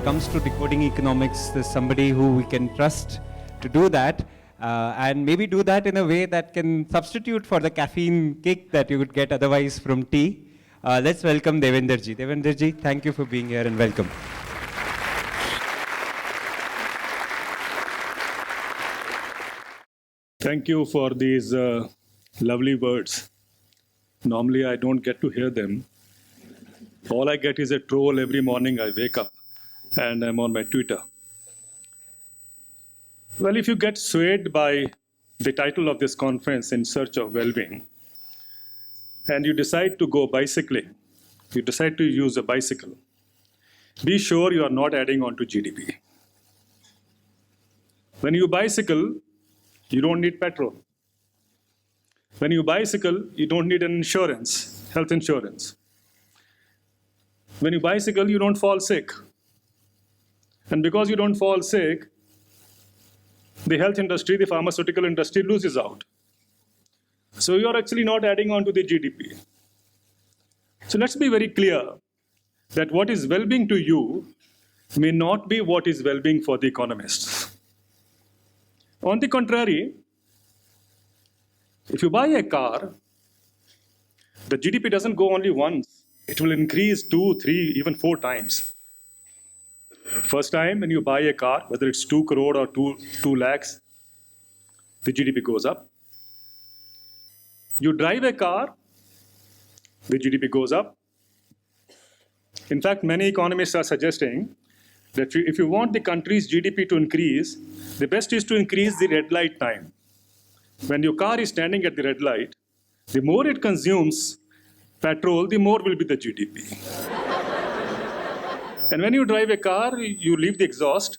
comes to decoding economics, there's somebody who we can trust to do that, and maybe do that in a way that can substitute for the caffeine kick that you would get otherwise from tea. Let's welcome Devinder ji. Devinder ji, thank you for being here and welcome. Thank you for these lovely words. Normally, I don't get to hear them. All I get is a troll every morning I wake up and I'm on my Twitter. Well, if you get swayed by the title of this conference, In Search of Well-being, and you decide to go bicycling, you decide to use a bicycle, be sure you are not adding on to GDP. When you bicycle, you don't need petrol. When you bicycle, you don't need an insurance, health insurance. When you bicycle, you don't fall sick. And because you don't fall sick, the health industry, the pharmaceutical industry loses out. So you're actually not adding on to the GDP. So let's be very clear that what is well-being to you may not be what is well-being for the economists. On the contrary, if you buy a car, the GDP doesn't go only once. It will increase 2, 3, even 4 times. First time when you buy a car, whether it's 2 crore or 2 lakhs, the GDP goes up. You drive a car, the GDP goes up. In fact, many economists are suggesting that if you want the country's GDP to increase, the best is to increase the red light time. When your car is standing at the red light, the more it consumes petrol, the more will be the GDP. And when you drive a car, you leave the exhaust,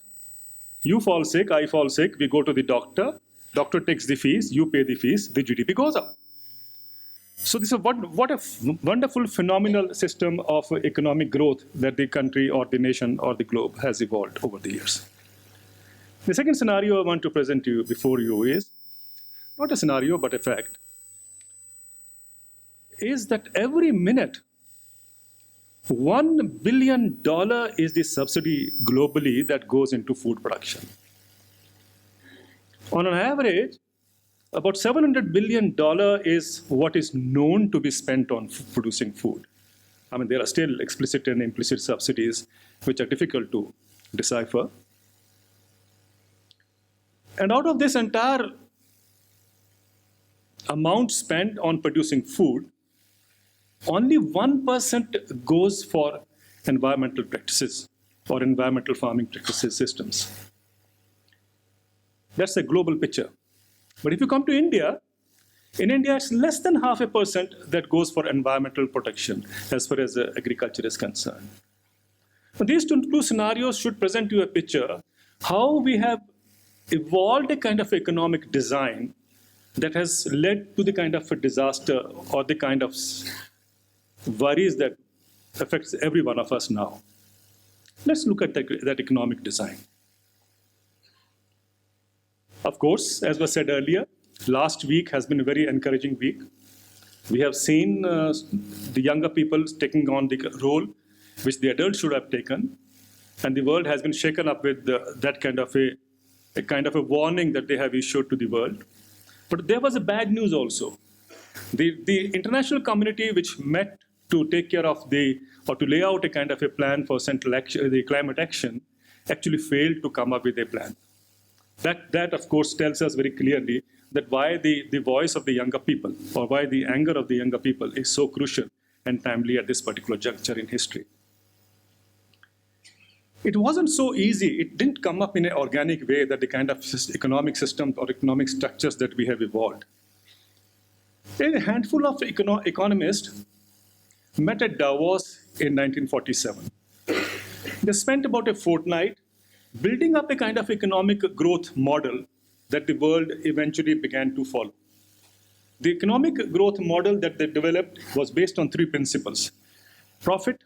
you fall sick, I fall sick, we go to the doctor takes the fees, you pay the fees, the GDP goes up. So this is what a wonderful, phenomenal system of economic growth that the country or the nation or the globe has evolved over the years. The second scenario I want to present to you before you is not a scenario, but a fact, is that every minute, $1 billion is the subsidy globally that goes into food production. On an average, about $700 billion is what is known to be spent on producing food. I mean, there are still explicit and implicit subsidies which are difficult to decipher. And out of this entire amount spent on producing food, only 1% goes for environmental practices or environmental farming practices systems. That's a global picture. But if you come to India, in India, it's less than 0.5% that goes for environmental protection as far as agriculture is concerned. Now, these two scenarios should present you a picture how we have evolved a kind of economic design that has led to the kind of a disaster or the kind of worries that affects every one of us now. Let's look at that economic design. Of course, as was said earlier, last week has been a very encouraging week. We have seen the younger people taking on the role which the adults should have taken, and the world has been shaken up with that kind of a warning that they have issued to the world. But there was a bad news also. The international community, which met to take care of or to lay out a kind of a plan for central action, the climate action, actually failed to come up with a plan. That of course tells us very clearly that why the voice of the younger people or why the anger of the younger people is so crucial and timely at this particular juncture in history. It wasn't so easy. It didn't come up in an organic way that the kind of economic system or economic structures that we have evolved. A handful of economists met at Davos in 1947. They spent about a fortnight building up a kind of economic growth model that the world eventually began to follow. The economic growth model that they developed was based on 3 principles: profit,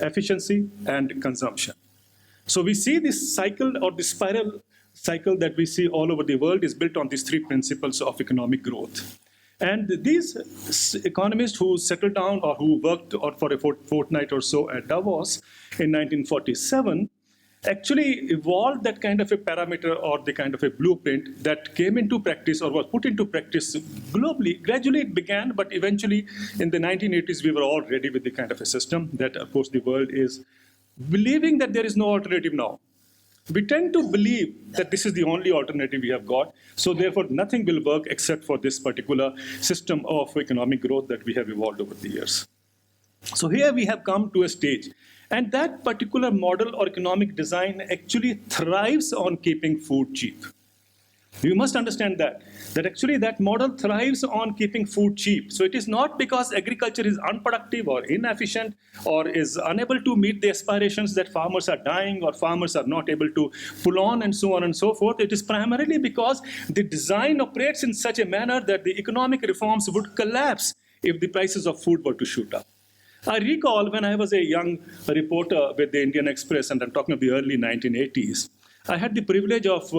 efficiency, and consumption. So we see this cycle or the spiral cycle that we see all over the world is built on these 3 principles of economic growth. And these economists who settled down or who worked for a fortnight or so at Davos in 1947 actually evolved that kind of a parameter or the kind of a blueprint that came into practice or was put into practice globally. Gradually it began, but eventually in the 1980s, we were all ready with the kind of a system that, of course, the world is believing that there is no alternative now. We tend to believe that this is the only alternative we have got, so therefore nothing will work except for this particular system of economic growth that we have evolved over the years. So here we have come to a stage, and that particular model or economic design actually thrives on keeping food cheap. You must understand that actually that model thrives on keeping food cheap. So it is not because agriculture is unproductive or inefficient or is unable to meet the aspirations that farmers are dying or farmers are not able to pull on and so on and so forth. It is primarily because the design operates in such a manner that the economic reforms would collapse if the prices of food were to shoot up. I recall when I was a young reporter with the Indian Express, and I'm talking of the early 1980s, I had the privilege of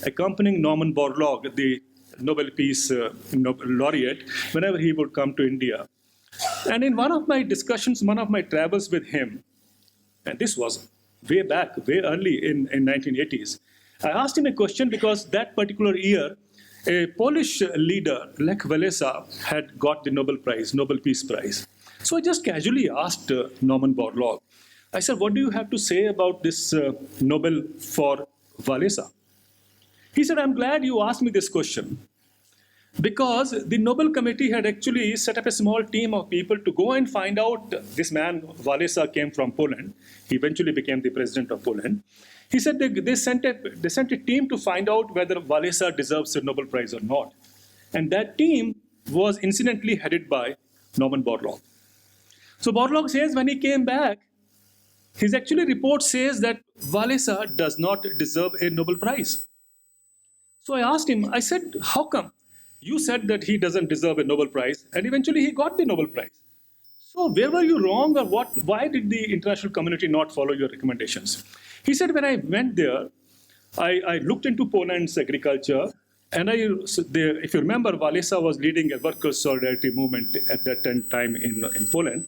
accompanying Norman Borlaug, the Nobel Peace laureate, whenever he would come to India. And in one of my discussions, one of my travels with him, and this was way back, way early in 1980s, I asked him a question because that particular year, a Polish leader, Lech Walesa, had got the Nobel Peace Prize. So I just casually asked Norman Borlaug, I said, what do you have to say about this Nobel for Walesa? He said, I'm glad you asked me this question, because the Nobel Committee had actually set up a small team of people to go and find out. This man, Walesa, came from Poland. He eventually became the president of Poland. He said they sent a team to find out whether Walesa deserves a Nobel Prize or not. And that team was incidentally headed by Norman Borlaug. So Borlaug says when he came back, his actually report says that Walesa does not deserve a Nobel Prize. So I asked him, I said, how come? You said that he doesn't deserve a Nobel Prize, and eventually he got the Nobel Prize. So where were you wrong, or what? Why did the international community not follow your recommendations? He said, when I went there, I looked into Poland's agriculture, and if you remember, Walesa was leading a workers' solidarity movement at that time in Poland.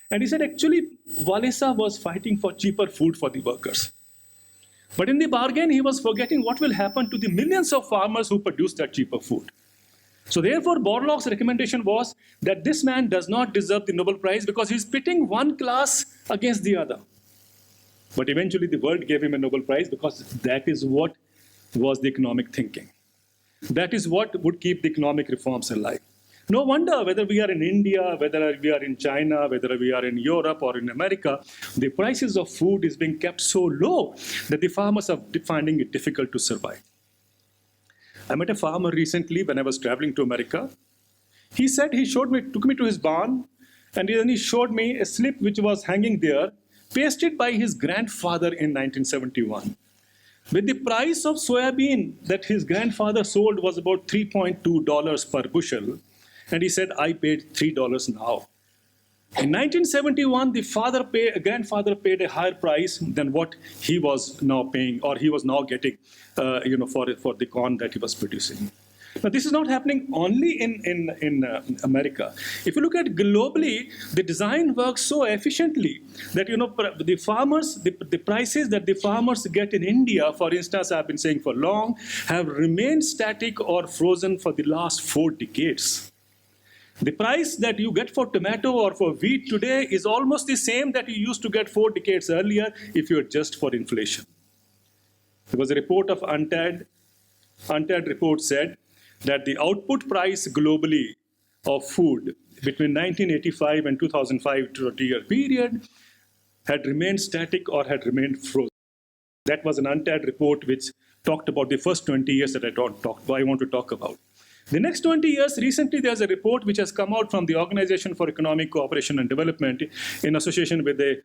And he said, actually, Walesa was fighting for cheaper food for the workers. But in the bargain, he was forgetting what will happen to the millions of farmers who produce that cheaper food. So therefore, Borlaug's recommendation was that this man does not deserve the Nobel Prize because he's pitting one class against the other. But eventually, the world gave him a Nobel Prize because that is what was the economic thinking. That is what would keep the economic reforms alive. No wonder whether we are in India, whether we are in China, whether we are in Europe or in America, the prices of food is being kept so low that the farmers are finding it difficult to survive. I met a farmer recently when I was traveling to America. He said took me to his barn, and then he showed me a slip which was hanging there, pasted by his grandfather in 1971. With the price of soybean that his grandfather sold was about $3.2 per bushel, and he said, I paid $3 now. In 1971, the grandfather paid a higher price than what he was now paying, or he was now getting, for the corn that he was producing. Now, this is not happening only in America. If you look at globally, the design works so efficiently that the prices that the farmers get in India, for instance, I've been saying for long, have remained static or frozen for the last 4 decades. The price that you get for tomato or for wheat today is almost the same that you used to get 4 decades earlier if you adjust for inflation. There was a report of UNTAD. UNTAD report said that the output price globally of food between 1985 and 2005 20-year period had remained static or had remained frozen. That was an UNTAD report which talked about the first 20 years that I want to talk about. The next 20 years, recently there's a report which has come out from the Organization for Economic Cooperation and Development in association with a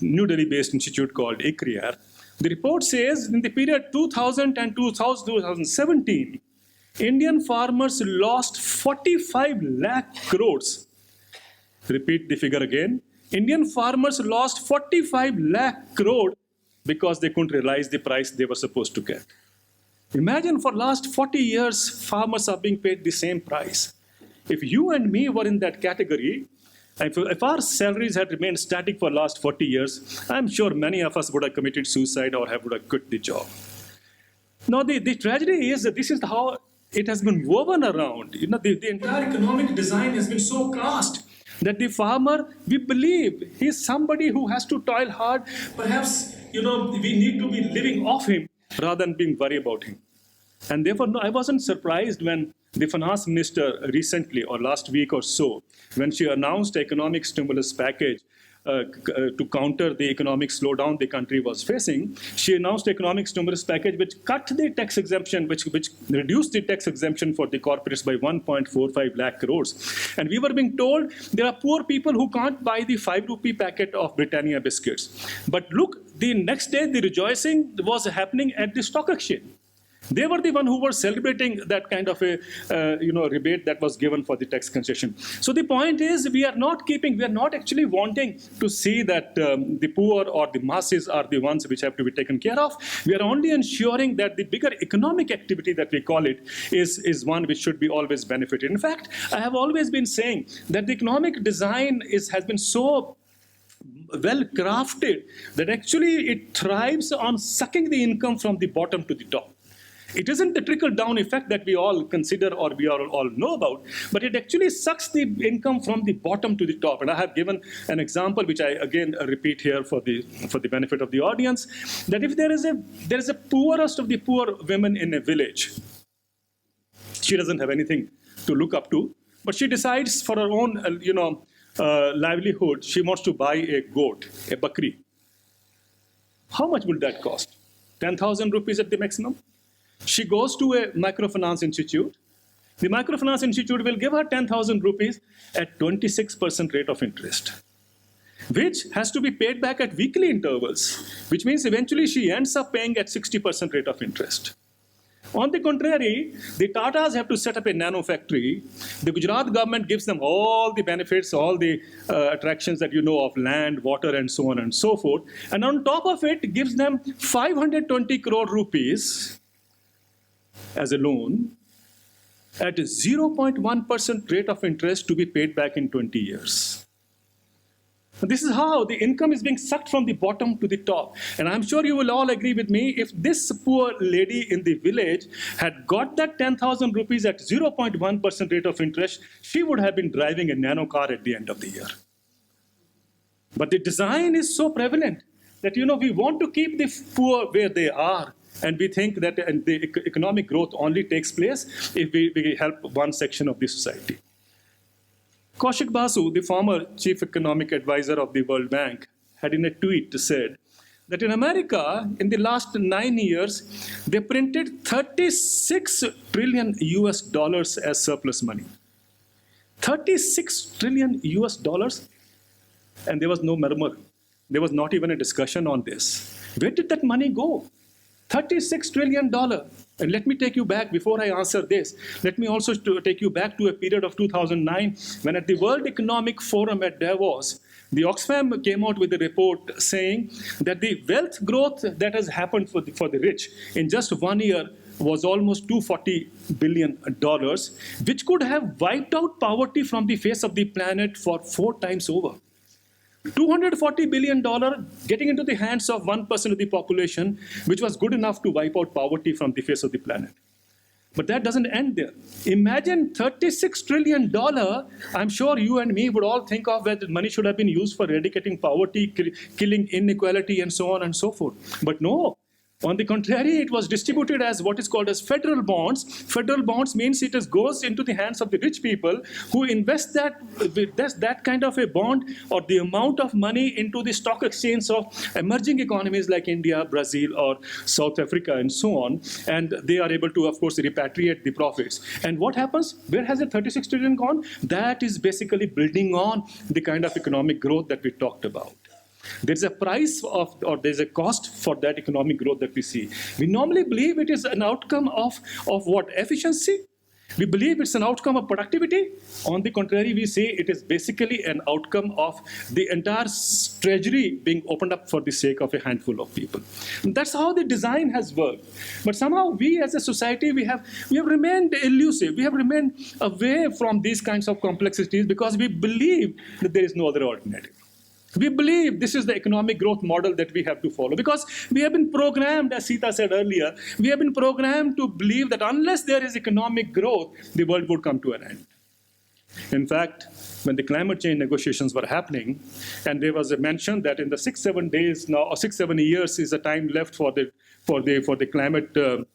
New Delhi-based institute called ICRIER. The report says in the period 2000 and 2017, Indian farmers lost 45 lakh crores. Repeat the figure again. Indian farmers lost 45 lakh crore because they couldn't realize the price they were supposed to get. Imagine for last 40 years, farmers are being paid the same price. If you and me were in that category, If our salaries had remained static for the last 40 years, I'm sure many of us would have committed suicide or would have quit the job. Now, the tragedy is that this is how it has been woven around. The entire economic design has been so cast that the farmer, we believe, he's somebody who has to toil hard. Perhaps, we need to be living off him rather than being worried about him. And therefore, no, I wasn't surprised when the finance minister recently, or last week or so, when she announced the economic stimulus package to counter the economic slowdown the country was facing, she announced the economic stimulus package which cut the tax exemption, which reduced the tax exemption for the corporates by 1.45 lakh crores. And we were being told there are poor people who can't buy the 5 rupee packet of Britannia biscuits. But look, the next day the rejoicing was happening at the stock exchange. They were the one who were celebrating that kind of a rebate that was given for the tax concession. So the point is, we are not actually wanting to see that the poor or the masses are the ones which have to be taken care of. We are only ensuring that the bigger economic activity that we call it is one which should be always benefited. In fact, I have always been saying that the economic design has been so well crafted that actually it thrives on sucking the income from the bottom to the top. It isn't the trickle-down effect that we all consider or we all know about, but it actually sucks the income from the bottom to the top. And I have given an example, which I again repeat here for the benefit of the audience, that if there is a poorest of the poor women in a village, she doesn't have anything to look up to, but she decides for her own, livelihood, she wants to buy a goat, a bakri. How much will that cost? 10,000 rupees at the maximum? She goes to a microfinance institute. The microfinance institute will give her 10,000 rupees at 26% rate of interest, which has to be paid back at weekly intervals, which means eventually she ends up paying at 60% rate of interest. On the contrary, the Tatas have to set up a nano factory. The Gujarat government gives them all the benefits, all the attractions that you know of land, water, and so on and so forth. And on top of it, gives them 520 crore rupees as a loan at a 0.1% rate of interest to be paid back in 20 years. This is how the income is being sucked from the bottom to the top. And I'm sure you will all agree with me, if this poor lady in the village had got that 10,000 rupees at 0.1% rate of interest, she would have been driving a nano car at the end of the year. But the design is so prevalent that, we want to keep the poor where they are. And we think that the economic growth only takes place if we help one section of the society. Kaushik Basu, the former chief economic advisor of the World Bank, had in a tweet said that in America, in the last 9 years, they printed 36 trillion US dollars as surplus money. 36 trillion US dollars, and there was no murmur. There was not even a discussion on this. Where did that money go? $36 trillion. And let me take you back, before I answer this, let me also take you back to a period of 2009, when at the World Economic Forum at Davos, the Oxfam came out with a report saying that the wealth growth that has happened for the rich in just 1 year was almost $240 billion, which could have wiped out poverty from the face of the planet for 4 times over. $240 billion getting into the hands of 1% of the population, which was good enough to wipe out poverty from the face of the planet. But that doesn't end there. Imagine $36 trillion. I'm sure you and me would all think of that money should have been used for eradicating poverty, killing inequality, and so on and so forth. But no. On the contrary, it was distributed as what is called as federal bonds. Federal bonds means it goes into the hands of the rich people who invest that kind of a bond or the amount of money into the stock exchange of emerging economies like India, Brazil, or South Africa, and so on. And they are able to, of course, repatriate the profits. And what happens? Where has the 36 trillion gone? That is basically building on the kind of economic growth that we talked about. There's a price or there's a cost for that economic growth that we see. We normally believe it is an outcome of what? Efficiency. We believe it's an outcome of productivity. On the contrary, we say it is basically an outcome of the entire treasury being opened up for the sake of a handful of people. And that's how the design has worked. But somehow we as a society, we have remained elusive. We have remained away from these kinds of complexities because we believe that there is no other alternative. We believe this is the economic growth model that we have to follow because we have been programmed, as Sita said earlier, we have been programmed to believe that unless there is economic growth, the world would come to an end. In fact, when the climate change negotiations were happening, and there was a mention that in the 6-7 days now, or 6-7 years is the time left for the climate to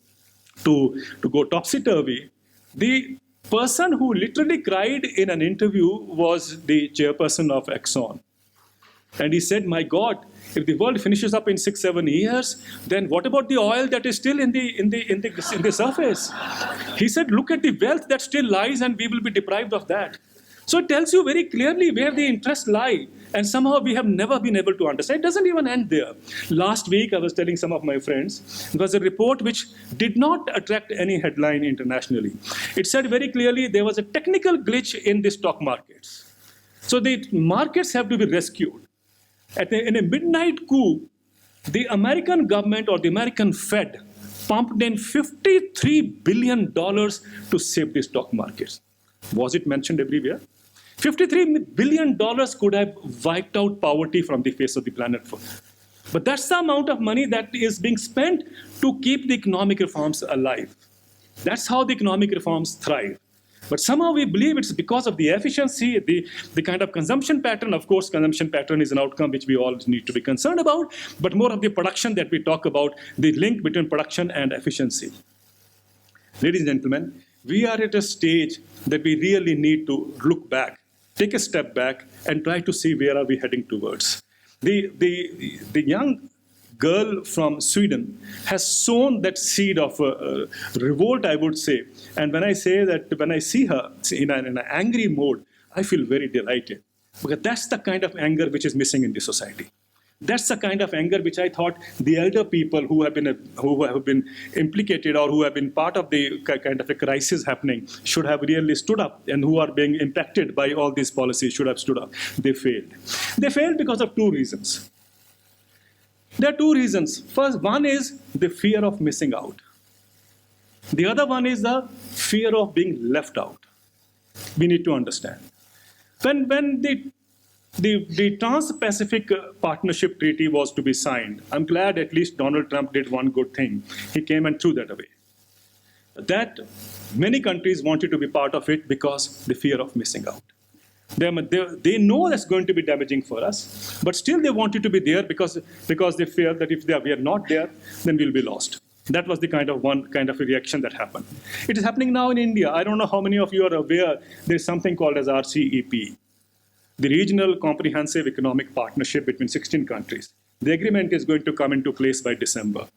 go topsy-turvy, the person who literally cried in an interview was the chairperson of Exxon. And he said, my God, if the world finishes up in 6-7 years, then what about the oil that is still in the surface? He said, look at the wealth that still lies and we will be deprived of that. So it tells you very clearly where the interests lie. And somehow we have never been able to understand. It doesn't even end there. Last week, I was telling some of my friends, it was a report which did not attract any headline internationally. It said very clearly there was a technical glitch in the stock markets. So the markets have to be rescued. In a midnight coup, the American government or the American Fed pumped in $53 billion to save the stock markets. Was it mentioned everywhere? $53 billion could have wiped out poverty from the face of the planet. But that's the amount of money that is being spent to keep the economic reforms alive. That's how the economic reforms thrive. But somehow we believe it's because of the efficiency, the kind of consumption pattern. Of course, consumption pattern is an outcome which we all need to be concerned about, but more of the production that we talk about, the link between production and efficiency. Ladies and gentlemen, we are at a stage that we really need to look back, take a step back, and try to see where are we heading towards. The young girl from Sweden has sown that seed of revolt, I would say. And when I say that, when I see her in an angry mode, I feel very delighted. Because that's the kind of anger which is missing in the society. That's the kind of anger which I thought the elder people who have been implicated or who have been part of the kind of a crisis happening should have really stood up, and who are being impacted by all these policies should have stood up. They failed. They failed because of two reasons. There are two reasons. First, one is the fear of missing out. The other one is the fear of being left out. We need to understand. When the Trans-Pacific Partnership Treaty was to be signed, I'm glad at least Donald Trump did one good thing. He came and threw that away. That many countries wanted to be part of it because the fear of missing out. They know that's going to be damaging for us, but still they wanted to be there because they fear that if we are not there, then we'll be lost. That was the kind of a reaction that happened. It is happening now in India. I don't know how many of you are aware, there's something called as RCEP, the Regional Comprehensive Economic Partnership between 16 countries. The agreement is going to come into place by December.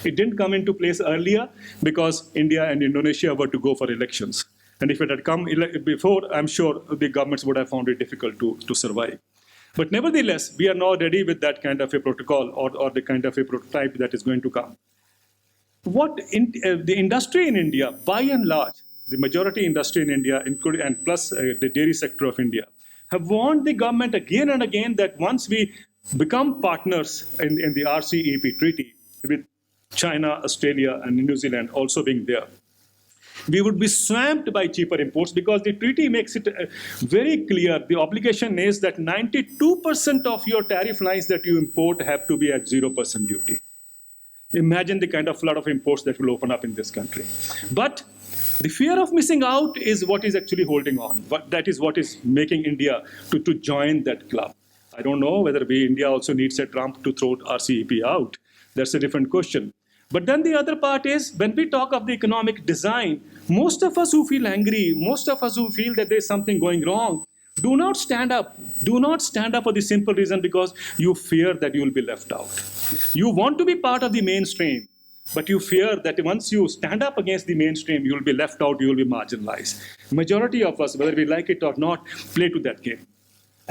It didn't come into place earlier because India and Indonesia were to go for elections. And if it had come before, I'm sure the governments would have found it difficult to survive. But nevertheless, we are now ready with that kind of a protocol or the kind of a prototype that is going to come. The industry in India, by and large, the majority industry in India, including and plus the dairy sector of India, have warned the government again and again that once we become partners in the RCEP treaty, with China, Australia, and New Zealand also being there, we would be swamped by cheaper imports because the treaty makes it very clear. The obligation is that 92% of your tariff lines that you import have to be at 0% duty. Imagine the kind of flood of imports that will open up in this country. But the fear of missing out is what is actually holding on. That is what is making India to join that club. I don't know whether India also needs a Trump to throw RCEP out. That's a different question. But then the other part is, when we talk of the economic design, most of us who feel angry, most of us who feel that there's something going wrong, do not stand up. Do not stand up for the simple reason because you fear that you will be left out. You want to be part of the mainstream, but you fear that once you stand up against the mainstream, you will be left out, you will be marginalized. Majority of us, whether we like it or not, play to that game.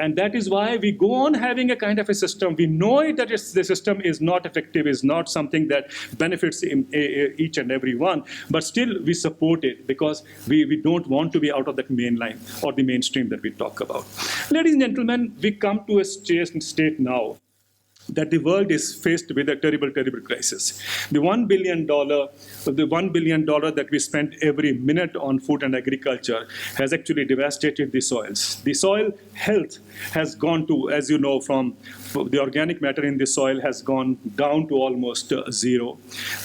And that is why we go on having a kind of a system. We know it that the system is not effective, is not something that benefits each and every one, but still we support it because we don't want to be out of that main line or the mainstream that we talk about. Ladies and gentlemen, we come to a state now that the world is faced with a terrible, terrible crisis. The $1 billion that we spend every minute on food and agriculture has actually devastated the soils. The soil health has gone to, as you know, from the organic matter in the soil has gone down to almost zero.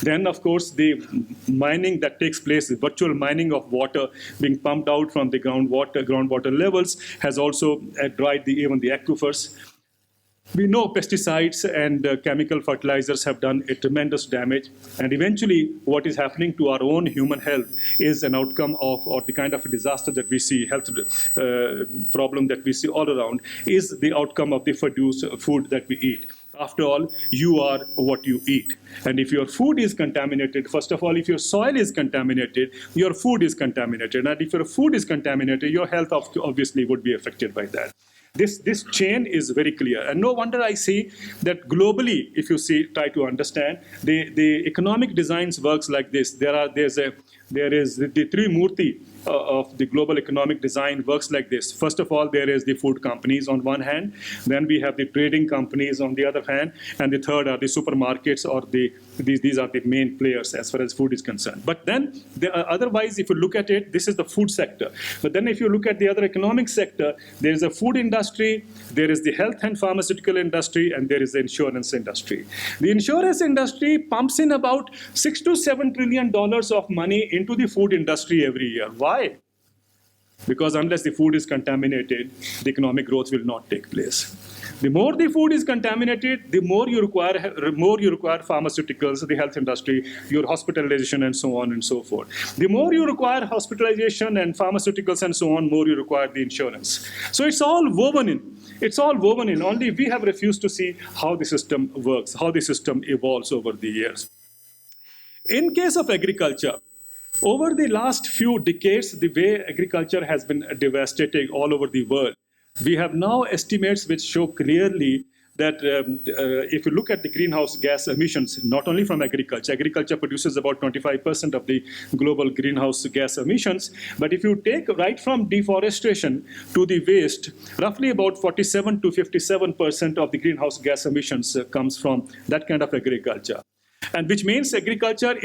Then, of course, the mining that takes place, the virtual mining of water being pumped out from the groundwater levels has also dried even the aquifers. We know pesticides and chemical fertilizers have done a tremendous damage, and eventually what is happening to our own human health is an outcome of, or the kind of a disaster that we see, health problem that we see all around, is the outcome of the food that we eat. After all, you are what you eat. And if your food is contaminated, first of all, if your soil is contaminated, your food is contaminated. And if your food is contaminated, your health obviously would be affected by that. This chain is very clear. And no wonder I see that globally, if you try to understand, the economic designs works like this. There is the Trimurti of the global economic design works like this. First of all, there is the food companies on one hand, then we have the trading companies on the other hand, and the third are the supermarkets, or these are the main players as far as food is concerned. But then, otherwise, if you look at it, this is the food sector. But then if you look at the other economic sector, there is a food industry, there is the health and pharmaceutical industry, and there is the insurance industry. The insurance industry pumps in about $6 to $7 trillion of money into the food industry every year. Why? Because unless the food is contaminated, the economic growth will not take place. The more the food is contaminated, the more you require pharmaceuticals, the health industry, your hospitalization, and so on and so forth. The more you require hospitalization and pharmaceuticals and so on, more you require the insurance. So it's all woven in. It's all woven in. Only we have refused to see how the system works, how the system evolves over the years. In case of agriculture, over the last few decades, the way agriculture has been devastating all over the world, we have now estimates which show clearly that if you look at the greenhouse gas emissions, not only from agriculture produces about 25% of the global greenhouse gas emissions, but if you take right from deforestation to the waste, roughly about 47 to 57% of the greenhouse gas emissions comes from that kind of agriculture. And which means agriculture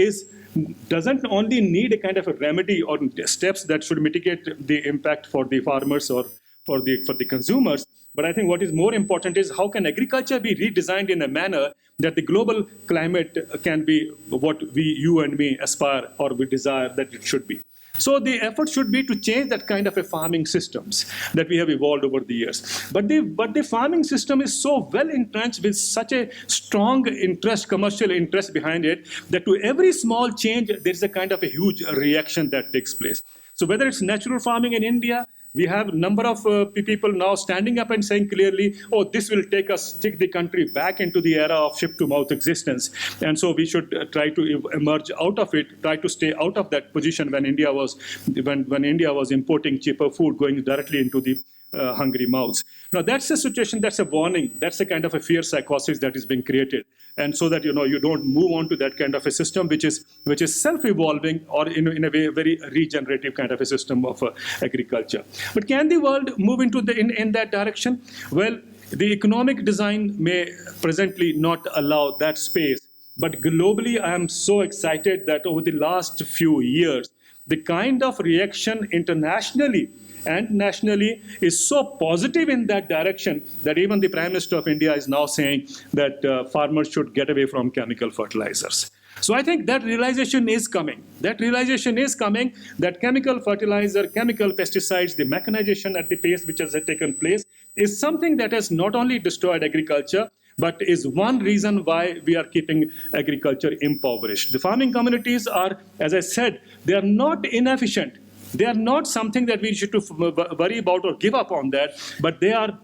doesn't only need a kind of a remedy or steps that should mitigate the impact for the farmers or for the consumers, but I think what is more important is how can agriculture be redesigned in a manner that the global climate can be what you and me aspire or we desire that it should be. So the effort should be to change that kind of a farming systems that we have evolved over the years. But the farming system is so well entrenched with such a strong interest, commercial interest behind it, that to every small change, there is a kind of a huge reaction that takes place. So whether it's natural farming in India, we have a number of people now standing up and saying clearly, oh, this will take the country back into the era of ship-to-mouth existence. And so we should try to emerge out of it, try to stay out of that position when India was importing cheaper food going directly into the hungry mouths. Now that's a situation, that's a warning, that's a kind of a fear psychosis that is being created. And so that you don't move on to that kind of a system which is self-evolving or in a way very regenerative kind of a system of agriculture. But can the world move into in that direction? Well, the economic design may presently not allow that space. But globally, I am so excited that over the last few years, the kind of reaction internationally and nationally is so positive in that direction that even the Prime Minister of India is now saying that farmers should get away from chemical fertilizers. So I think that realization is coming. That realization is coming that chemical fertilizer, chemical pesticides, the mechanization at the pace which has taken place is something that has not only destroyed agriculture, but is one reason why we are keeping agriculture impoverished. The farming communities are, as I said, they are not inefficient. They are not something that we should worry about or give up on that, but they are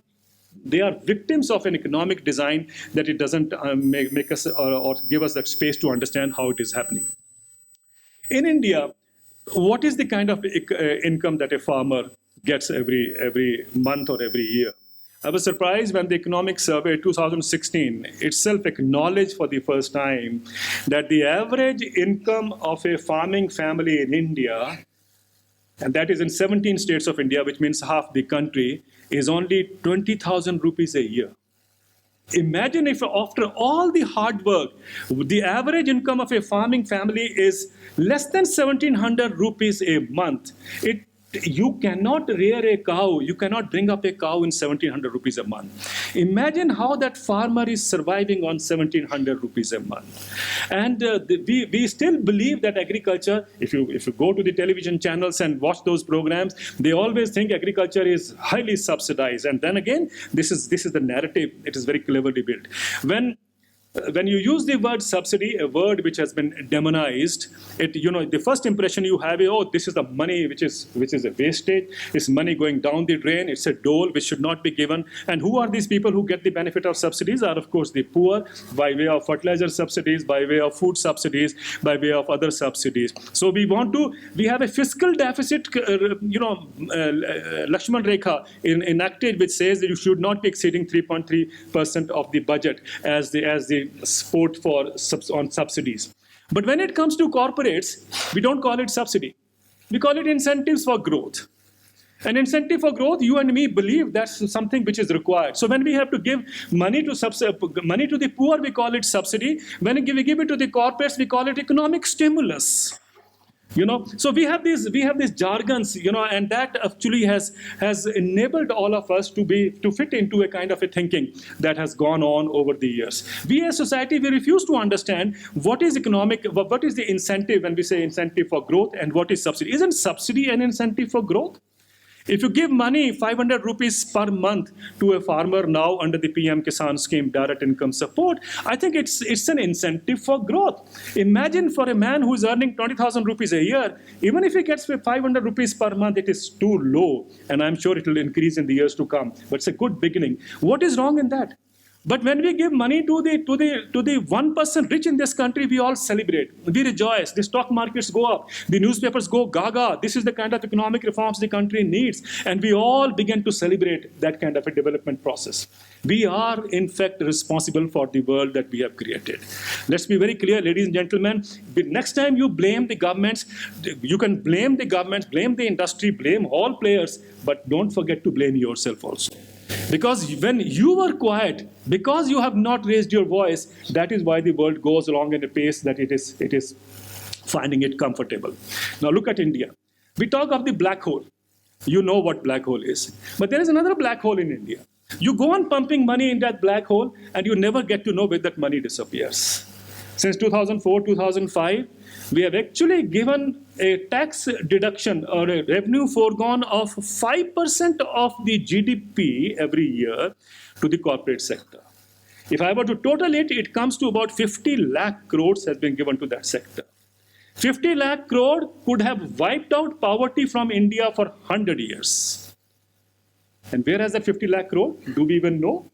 victims of an economic design that it doesn't make us or give us that space to understand how it is happening. In India, what is the kind of income that a farmer gets every month or every year? I was surprised when the Economic Survey 2016 itself acknowledged for the first time that the average income of a farming family in India, and that is in 17 states of India, which means half the country, is only 20,000 rupees a year. Imagine if after all the hard work, the average income of a farming family is less than 1,700 rupees a month. You cannot rear a cow, you cannot bring up a cow in 1,700 rupees a month. Imagine how that farmer is surviving on 1,700 rupees a month. And we still believe that agriculture, if you go to the television channels and watch those programs, they always think agriculture is highly subsidized. And then again, this is the narrative. It is very cleverly built. When you use the word subsidy, a word which has been demonized, the first impression you have is, oh, this is the money which is a wastage. It's money going down the drain. It's a dole which should not be given. And who are these people who get the benefit of subsidies? Are of course the poor, by way of fertilizer subsidies, by way of food subsidies, by way of other subsidies. So we have a fiscal deficit, Lakshman Rekha enacted, which says that you should not be exceeding 3.3% of the budget as the support on subsidies. But when it comes to corporates, we don't call it subsidy. We call it incentives for growth. An incentive for growth, you and me believe that's something which is required. So when we have to give money to the poor, we call it subsidy. When we give it to the corporates, we call it economic stimulus. So we have these jargons, and that actually has enabled all of us to fit into a kind of a thinking that has gone on over the years. We as society, we refuse to understand what is the incentive when we say incentive for growth, and what is subsidy. Isn't subsidy an incentive for growth? If you give money, 500 rupees per month, to a farmer now under the PM Kisan scheme, direct income support, I think it's an incentive for growth. Imagine for a man who is earning 20,000 rupees a year, even if he gets 500 rupees per month, it is too low. And I'm sure it will increase in the years to come. But it's a good beginning. What is wrong in that? But when we give money to the 1% rich in this country, we all celebrate. We rejoice. The stock markets go up. The newspapers go gaga. This is the kind of economic reforms the country needs. And we all begin to celebrate that kind of a development process. We are, in fact, responsible for the world that we have created. Let's be very clear, ladies and gentlemen. The next time you blame the governments, you can blame the governments, blame the industry, blame all players, but don't forget to blame yourself also. Because when you were quiet, because you have not raised your voice, that is why the world goes along at a pace that it is finding it comfortable. Now look at India. We talk of the black hole. You know what black hole is. But there is another black hole in India. You go on pumping money in that black hole, and you never get to know where that money disappears. Since 2004, 2005, we have actually given a tax deduction or a revenue foregone of 5% of the GDP every year to the corporate sector. If I were to total it, it comes to about 50 lakh crores has been given to that sector. 50 lakh crore could have wiped out poverty from India for 100 years. And where has that 50 lakh crore? Do we even know?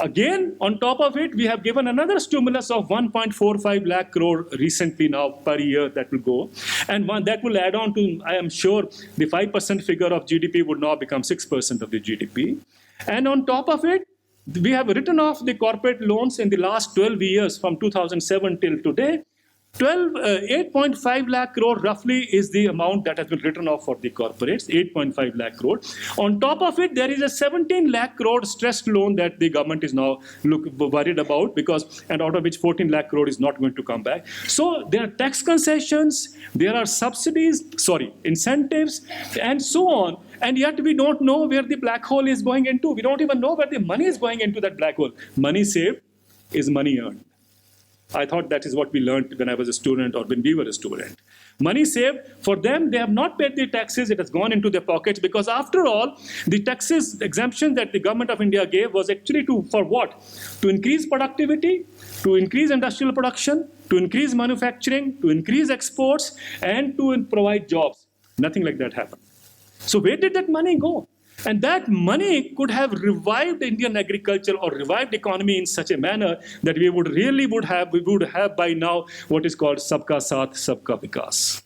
Again, on top of it, we have given another stimulus of 1.45 lakh crore recently now per year that will go. And that will add on to, I am sure, the 5% figure of GDP would now become 6% of the GDP. And on top of it, we have written off the corporate loans in the last 12 years from 2007 till today. 8.5 lakh crore roughly is the amount that has been written off for the corporates, 8.5 lakh crore. On top of it, there is a 17 lakh crore stressed loan that the government is now worried about, and out of which 14 lakh crore is not going to come back. So there are tax concessions, there are incentives, and so on. And yet we don't know where the black hole is going into. We don't even know where the money is going into that black hole. Money saved is money earned. I thought that is what we learned when I was a student or when we were a student. Money saved, for them, they have not paid the taxes. It has gone into their pockets because after all, the taxes exemption that the government of India gave was actually for what? To increase productivity, to increase industrial production, to increase manufacturing, to increase exports, and to provide jobs. Nothing like that happened. So where did that money go? And that money could have revived Indian agriculture or revived economy in such a manner that we would have by now what is called Sabka Saath, Sabka Vikas.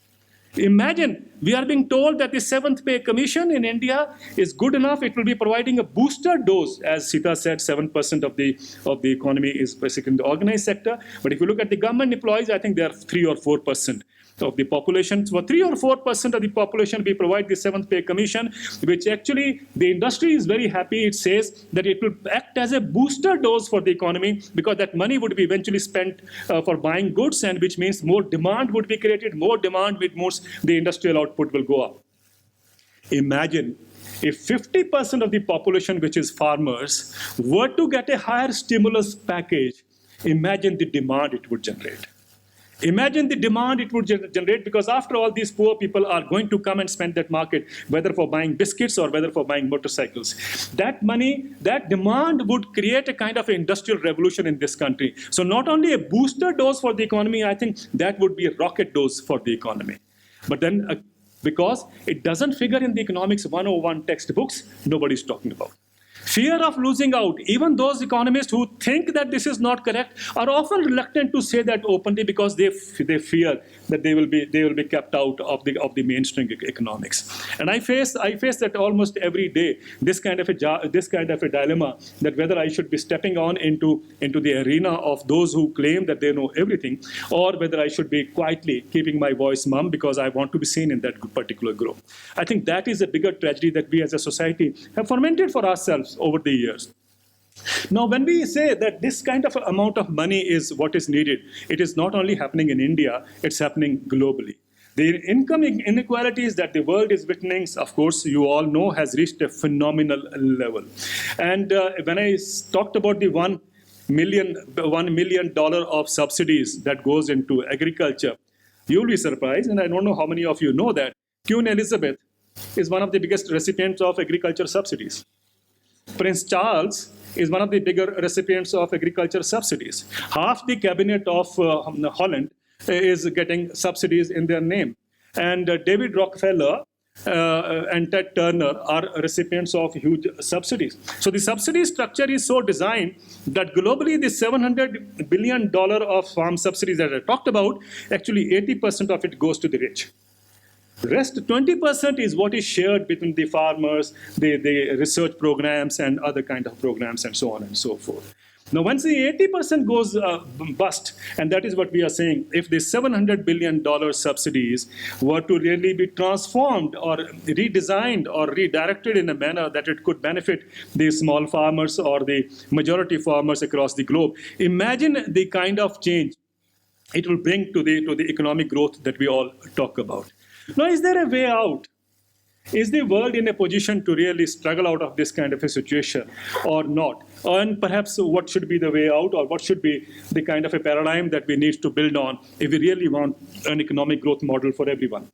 Imagine, we are being told that the 7th Pay Commission in India is good enough. It will be providing a booster dose. As Sita said, 7% of the economy is basically in the organized sector. But if you look at the government employees, I think they are 3 or 4% of the population. So 3 or 4% of the population, we provide the 7th Pay Commission, which actually the industry is very happy. It says that it will act as a booster dose for the economy, because that money would be eventually spent for buying goods, and which means more demand would be created. More demand, which means the industrial output will go up. Imagine if 50% of the population, which is farmers, were to get a higher stimulus package. Imagine the demand it would generate. Imagine the demand it would generate, because after all, these poor people are going to come and spend that market, whether for buying biscuits or whether for buying motorcycles. That money, that demand would create a kind of industrial revolution in this country. So not only a booster dose for the economy, I think that would be a rocket dose for the economy. But then, because it doesn't figure in the economics 101 textbooks, nobody's talking about. Fear of losing out. Even those economists who think that this is not correct are often reluctant to say that openly, because they fear that they will be kept out of the mainstream economics. And I face that almost every day. This kind of a dilemma, that whether I should be stepping on into the arena of those who claim that they know everything, or whether I should be quietly keeping my voice mum because I want to be seen in that particular group. I think that is a bigger tragedy that we as a society have fermented for ourselves over the years. Now, when we say that this kind of amount of money is what is needed, it is not only happening in India, it's happening globally. The income inequalities that the world is witnessing, of course, you all know, has reached a phenomenal level. And when I talked about the $1 million of subsidies that goes into agriculture, you'll be surprised, and I don't know how many of you know that, Queen Elizabeth is one of the biggest recipients of agriculture subsidies. Prince Charles is one of the bigger recipients of agriculture subsidies. Half the cabinet of Holland is getting subsidies in their name. And David Rockefeller and Ted Turner are recipients of huge subsidies. So the subsidy structure is so designed that globally the $700 billion of farm subsidies that I talked about, actually 80% of it goes to the rich. The rest, 20%, is what is shared between the farmers, the research programs, and other kind of programs, and so on and so forth. Now, once the 80% goes bust, and that is what we are saying, if the $700 billion subsidies were to really be transformed or redesigned or redirected in a manner that it could benefit the small farmers or the majority farmers across the globe, imagine the kind of change it will bring to the economic growth that we all talk about. Now, is there a way out? Is the world in a position to really struggle out of this kind of a situation or not? And perhaps what should be the way out, or what should be the kind of a paradigm that we need to build on if we really want an economic growth model for everyone?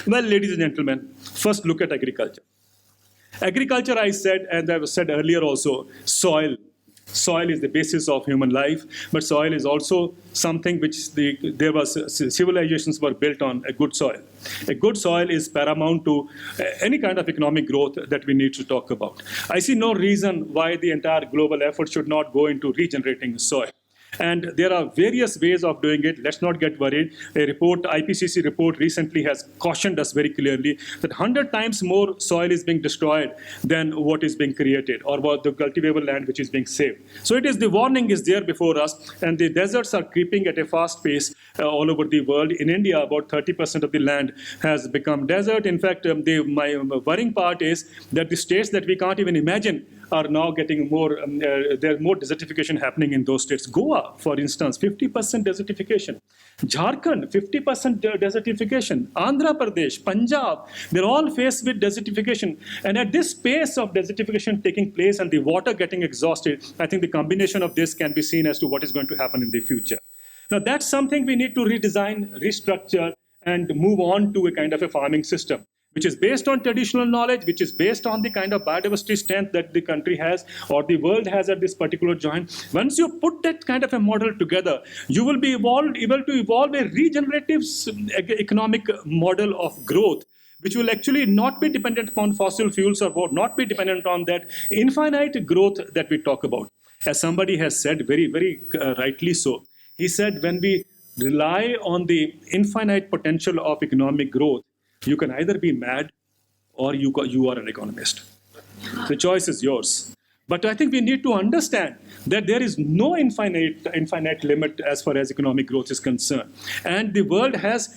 Well, ladies and gentlemen, first look at agriculture. Agriculture, I said, and I've said earlier also, soil. Soil is the basis of human life, but soil is also something which civilizations were built on a good soil. A good soil is paramount to any kind of economic growth that we need to talk about. I see no reason why the entire global effort should not go into regenerating soil. And there are various ways of doing it. Let's not get worried. A report, IPCC report recently has cautioned us very clearly that 100 times more soil is being destroyed than what is being created, or what the cultivable land which is being saved. So it is, the warning is there before us, and the deserts are creeping at a fast pace all over the world. In India, about 30% of the land has become desert. In fact, my worrying part is that the states that we can't even imagine are now getting more, there's more desertification happening in those states. Goa, for instance, 50% desertification. Jharkhand, 50% desertification. Andhra Pradesh, Punjab, they're all faced with desertification. And at this pace of desertification taking place and the water getting exhausted, I think the combination of this can be seen as to what is going to happen in the future. Now, that's something we need to redesign, restructure, and move on to a kind of a farming system, which is based on traditional knowledge, which is based on the kind of biodiversity strength that the country has or the world has at this particular joint. Once you put that kind of a model together, you will be able to evolve a regenerative economic model of growth, which will actually not be dependent upon fossil fuels or not be dependent on that infinite growth that we talk about. As somebody has said very, very rightly so, he said, when we rely on the infinite potential of economic growth, you can either be mad or you are an economist. The choice is yours. But I think we need to understand that there is no infinite limit as far as economic growth is concerned. And the world has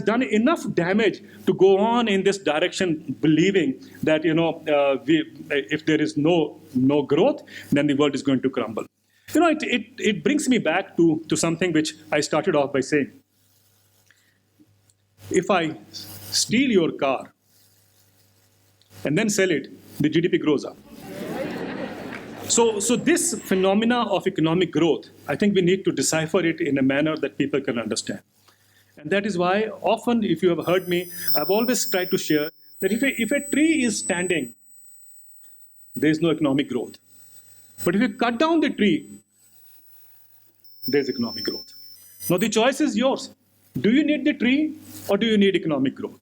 done enough damage to go on in this direction, believing that if there is no growth, then the world is going to crumble. It brings me back to something which I started off by saying. If I steal your car and then sell it, the GDP grows up. So this phenomena of economic growth, I think we need to decipher it in a manner that people can understand. And that is why often, if you have heard me, I've always tried to share that if a tree is standing, there is no economic growth. But if you cut down the tree, there's economic growth. Now the choice is yours. Do you need the tree or do you need economic growth?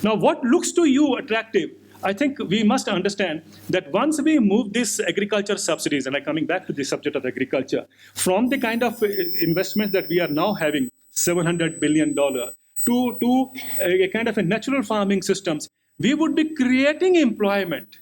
Now what looks to you attractive, I think we must understand that once we move these agriculture subsidies, and I'm coming back to the subject of agriculture, from the kind of investments that we are now having, $700 billion, to a kind of a natural farming systems, we would be creating employment.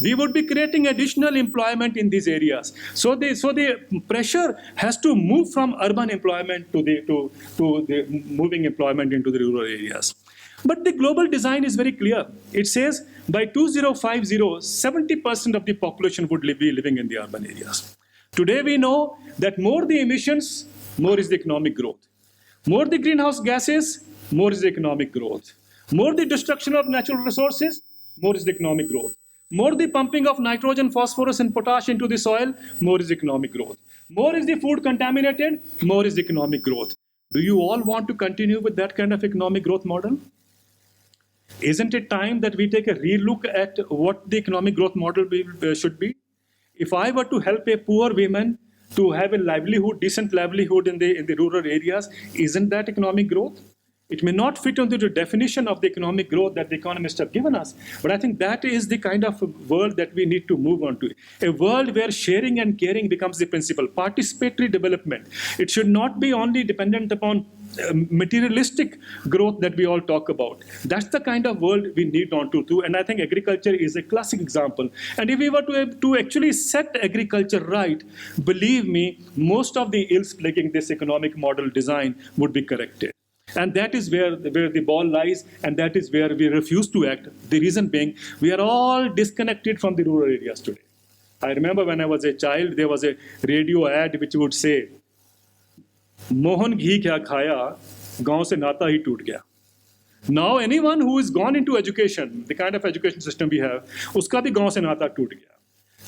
We would be creating additional employment in these areas. So the pressure has to move from urban employment to the moving employment into the rural areas. But the global design is very clear. It says by 2050, 70% of the population would be living in the urban areas. Today we know that more the emissions, more is the economic growth. More the greenhouse gases, more is the economic growth. More the destruction of natural resources, more is the economic growth. More the pumping of nitrogen, phosphorus, and potash into the soil, more is economic growth. More is the food contaminated, more is economic growth. Do you all want to continue with that kind of economic growth model? Isn't it time that we take a relook at what the economic growth model should be? If I were to help a poor woman to have a livelihood, decent livelihood in the rural areas, isn't that economic growth? It may not fit into the definition of the economic growth that the economists have given us, but I think that is the kind of world that we need to move on to. A world where sharing and caring becomes the principle. Participatory development. It should not be only dependent upon materialistic growth that we all talk about. That's the kind of world we need on to, and I think agriculture is a classic example. And if we were to actually set agriculture right, believe me, most of the ills plaguing this economic model design would be corrected. And that is where the ball lies, and that is where we refuse to act. The reason being, we are all disconnected from the rural areas today. I remember when I was a child, there was a radio ad which would say, Mohan ghee kya khaya, gaon se nata hi toot gaya. Now anyone who is gone into education, the kind of education system we have, uska bhi gaon se nata toot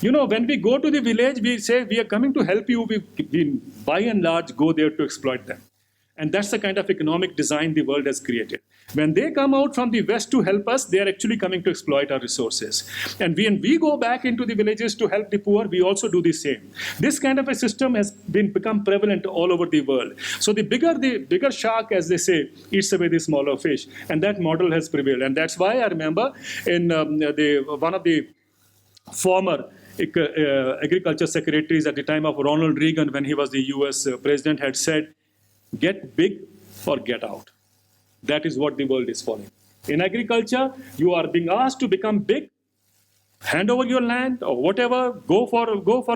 gaya. When we go to the village, we say, we are coming to help you. We by and large go there to exploit them. And that's the kind of economic design the world has created. When they come out from the West to help us, they are actually coming to exploit our resources. And when we go back into the villages to help the poor, we also do the same. This kind of a system has become prevalent all over the world. So the bigger shark, as they say, eats away the smaller fish. And that model has prevailed. And that's why I remember in one of the former agriculture secretaries at the time of Ronald Reagan, when he was the US president, had said, get big or get out. That is what the world is following. In agriculture, you are being asked to become big, hand over your land or whatever, go for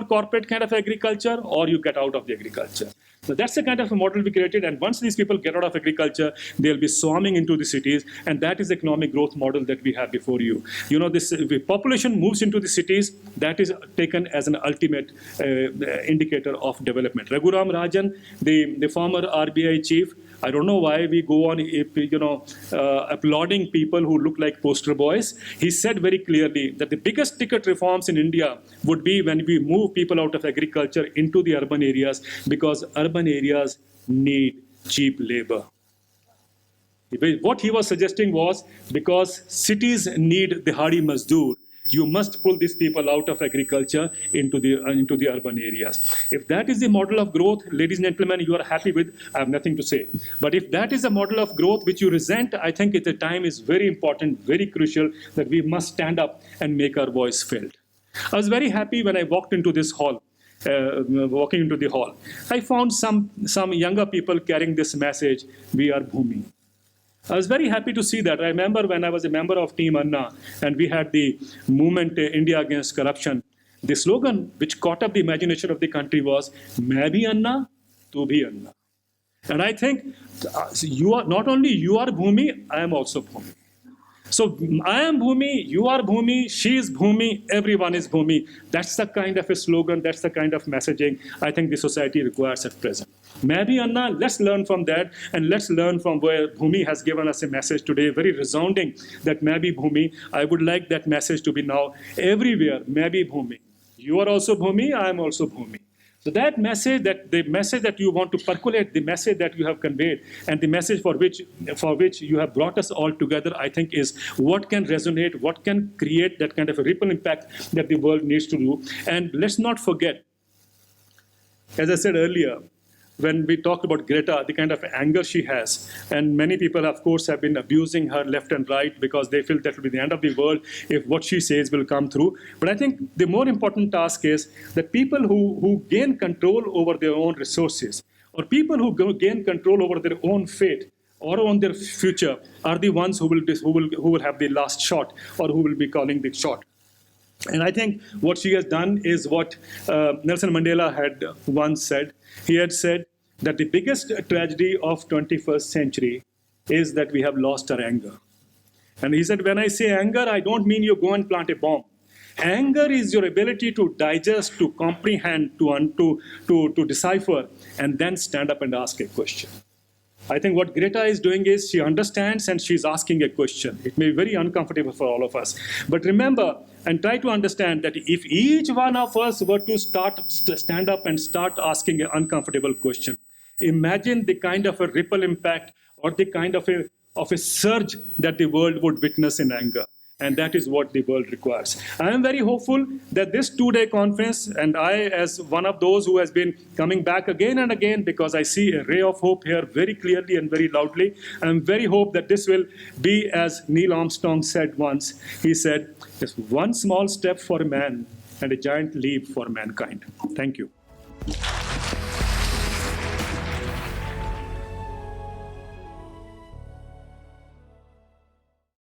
corporate kind of agriculture, or you get out of the agriculture. So that's the kind of a model we created, and once these people get out of agriculture, they'll be swarming into the cities, and that is the economic growth model that we have before you. If the population moves into the cities, that is taken as an ultimate indicator of development. Raghuram Rajan, the former RBI chief, I don't know why we go on, applauding people who look like poster boys. He said very clearly that the biggest ticket reforms in India would be when we move people out of agriculture into the urban areas, because urban areas need cheap labor. What he was suggesting was, because cities need the hardy mazdoor, you must pull these people out of agriculture into the urban areas. If that is the model of growth, ladies and gentlemen, you are happy with, I have nothing to say. But if that is a model of growth which you resent, I think at the time is very important, very crucial, that we must stand up and make our voice felt. I was very happy when I walked into this hall, walking into the hall. I found some younger people carrying this message, "We are Bhoomi." I was very happy to see that. I remember when I was a member of Team Anna and we had the movement India Against Corruption, the slogan which caught up the imagination of the country was, "Main bhi Anna, tu bhi Anna." And I think you are not only you are Bhoomi, I am also Bhoomi. So I am Bhoomi, you are Bhoomi, she is Bhoomi, everyone is Bhoomi. That's the kind of a slogan, that's the kind of messaging I think the society requires at present. Maybe Anna, let's learn from that, and let's learn from where Bhoomi has given us a message today, very resounding, that maybe Bhoomi. I would like that message to be now everywhere, maybe Bhoomi. You are also Bhoomi, I am also Bhoomi. So that message, the message that you want to percolate, the message that you have conveyed, and the message for which you have brought us all together, I think is what can resonate, what can create that kind of a ripple impact that the world needs to do. And let's not forget, as I said earlier, when we talked about Greta, the kind of anger she has, and many people, of course, have been abusing her left and right because they feel that will be the end of the world if what she says will come through. But I think the more important task is that people who gain control over their own resources, or people who gain control over their own fate or on their future, are the ones who will have the last shot, or who will be calling the shot. And I think what she has done is what Nelson Mandela had once said. He had said that the biggest tragedy of 21st century is that we have lost our anger. And he said, when I say anger, I don't mean you go and plant a bomb. Anger is your ability to digest, to comprehend, to decipher, and then stand up and ask a question. I think what Greta is doing is she understands and she's asking a question. It may be very uncomfortable for all of us. But remember and try to understand that if each one of us were to stand up and start asking an uncomfortable question, imagine the kind of a ripple impact or the kind of a surge that the world would witness in anger. And that is what the world requires. I am very hopeful that this two-day conference, and I, as one of those who has been coming back again and again because I see a ray of hope here very clearly and very loudly, I am very hope that this will be, as Neil Armstrong said once, he said, "It's one small step for a man and a giant leap for mankind." Thank you.